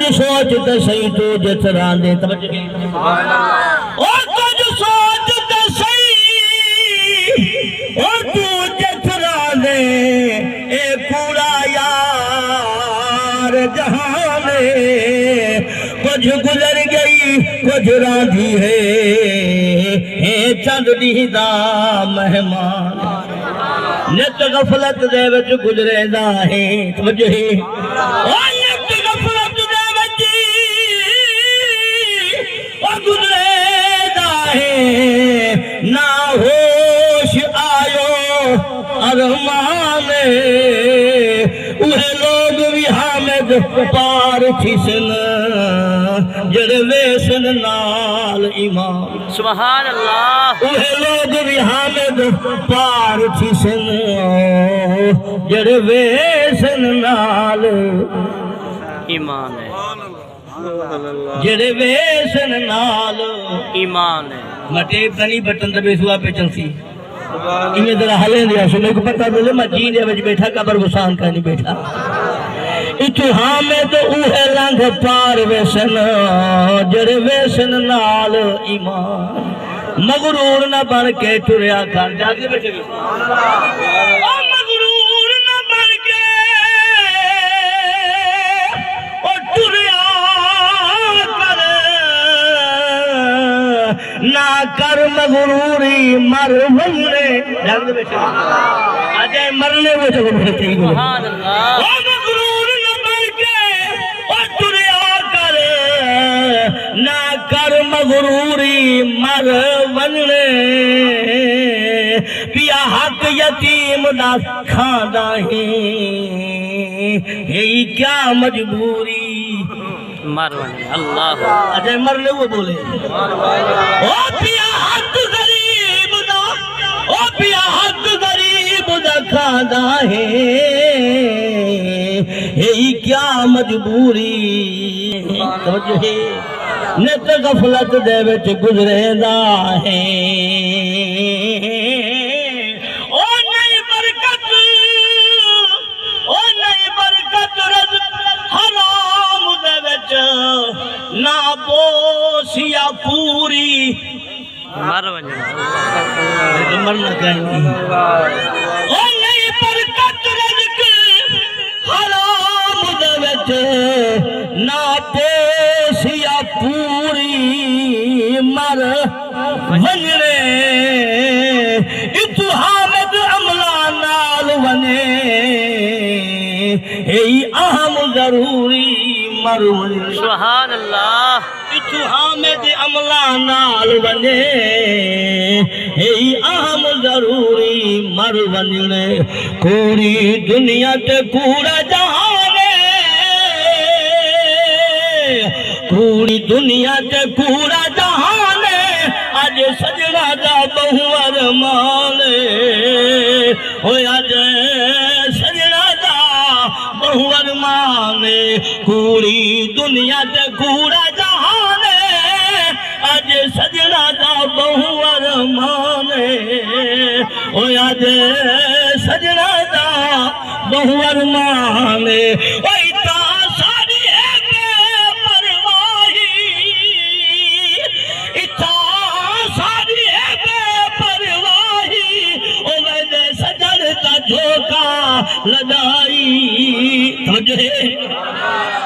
کچھ سوچ تے صحیح تو جترا دے توجہ اور کچھ سوچ تے صحیح اور تو جترا دے اے کوڑا یار جہاں میں کچھ گزر گئی کچھ راندھی ہے چند دیدہ مہمان نت غفلت دے وچ گزرے دا ہے توجہ نت غفلت دے وچ گزرے دا ہے نہ ہوش آیو ارمان اوہ لوگ بھی حامد پار تھسن جڑے ویسن نال ایمان سبحان اللہ اوہ لوگ بھی حامد پار تھسن جڑے ویسن نال ایمان ہے جڑے ویسن نال ایمان ہے مٹیب تنی بٹن دبے سوا پہ چلسی انہیں ذرا حلیں دیا سو میں کو پتہ دلے میں جین دے وچ بیٹھا قبر وسان کا نہیں بیٹھا اتو حامد اوہ لنگ پار ویسن جڑے ویسن نال ایمان مغرور نہ بن کے ٹریا کر جاگے بیٹھے گئے مغرور نہ بن کے ٹریا کر نہ کر مغروری مر ونگنے جاگے بیٹھے گئے آجائے مرنے وہ جگہ بیٹھے گئے سبحان اللہ مغرور نہ بن کے ٹریا کر نہ کر مغروری مر وننے پیا حق یتیم دا کھانا ہے یہی کیا مجبوری مروانے اللہ اجے مرنے وہ بولے او پیا حق غریب دا او پیا حق غریب دا کھانا ہے یہی کیا مجبوری توجہ ہے نت غفلت دے وچ گزرے دا ہے او نئی برکت رزق حرام دے وچ نہ بوسیا پوری مروانے مرنا کہیں او نئی برکت رزق حرام دے وچ نہ بوسیا پوری مر ونجڑے اتو حامد عملہ نال ونے ہی اہم ضروری مر ونجڑے سبحان اللہ اتو حامد عملہ نال ونے ہی اہم ضروری مر ونجڑے کوڑی دنیا تے کوڑا جہاں پوری دنیا تے پورا جہان اج سجنا دا بہو ارمان ہوئے اج سجنا دا بہو ارمان پوری دنیا تے پورا جہان اج سجنا دا بہو ارمان ہوئے اج سجنا دا بہو ارمان لگائی توجہ ہے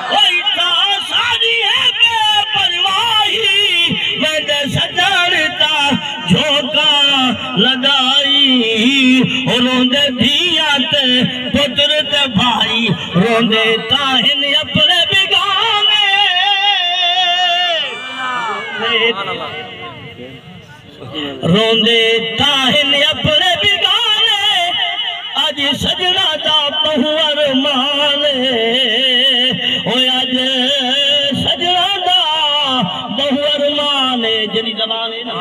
اوئیتا ساری ہے بے پرواہی میں دے سجڑتا جھوکا لگائی روندے دھیاں تے پتر تے بھائی روندے تاہن اپنے بگانے روندے تاہن اپنے بگانے آج سجنا دا بہو ارمان اوہ آج سجنا دا بہو ارمان جنی زبان ہے نا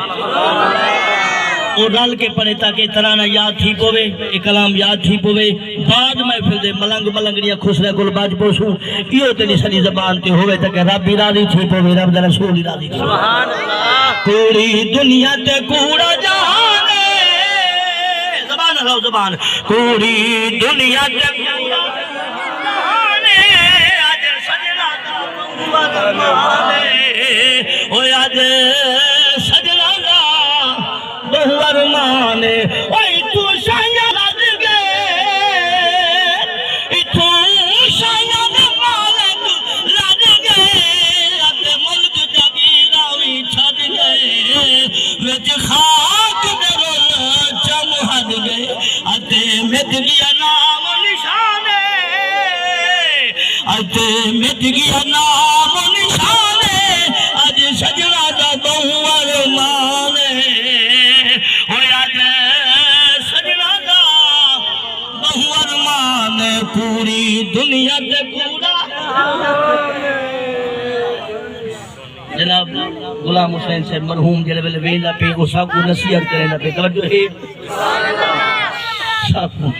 اور ڈال کے پڑھے تاکہ ترانہ یاد تھی پوے کلام یاد تھی پوے بعد محفل دے ملنگ ملنگڑیاں خسرے گل باج پوسوں یہ تیری سنی زبان تے ہوئے تاکہ رب بھی راضی تھی پوے رب دا رسول راضی تھی سبحان اللہ کوڑی دنیا تے کوڑا جہان زبان اللہ زبان کوڑی دنیا تے کوڑا جہان آج سجنا دا اتے مٹ گیا نام و نشان اج سجنا دا بہو ارمان ہوئے اج سجنا دا بہو ارمان پوری دنیا تے پورا جناب غلام حسین سے مرحوم جلے ویلے ویندا پہ اسا کو نصیحت کریندا پہ توجہ ہے ساتھوں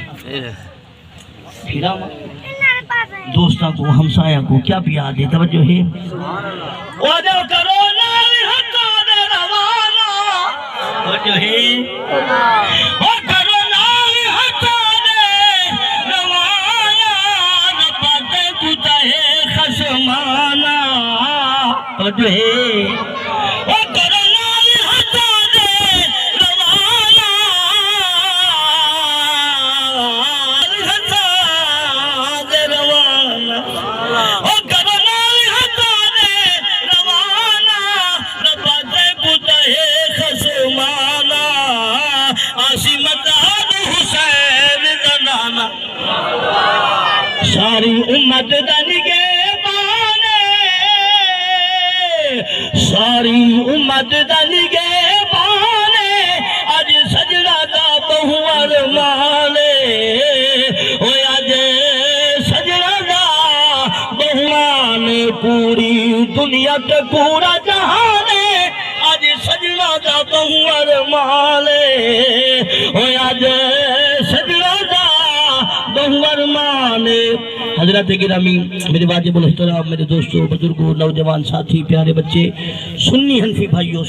پھرا دوستاں کو ہمسایہ کو کیا پیار دے توجہ ہے وعدہ کرو نال حقا دے روانہ توجہ ہے اور کرو نال حقا دے روانہ ربا دے کتا ہے خشمانہ توجہ ہے اور کرو نال حقا دے روانہ حقا دے روانہ اور کرو نال حقا دے روانہ ربا دے کتا ہے خشمانہ عاصمت حسین دا نانا ساری امت دا نگہبان ساری امت دا نگہبان اج سجنا دا بہو ارمان ہوئے اج سجنا دا بہو ارمان پوری دنیا تے پورا جہان اج سجنا دا بہو ارمان ہوئے اج سجنا دا بہو ارمان حضرات گرامی میرے واجب الاحترام میرے دوستوں بزرگوں نوجوان ساتھی پیارے بچے سنی حنفی بھائیوں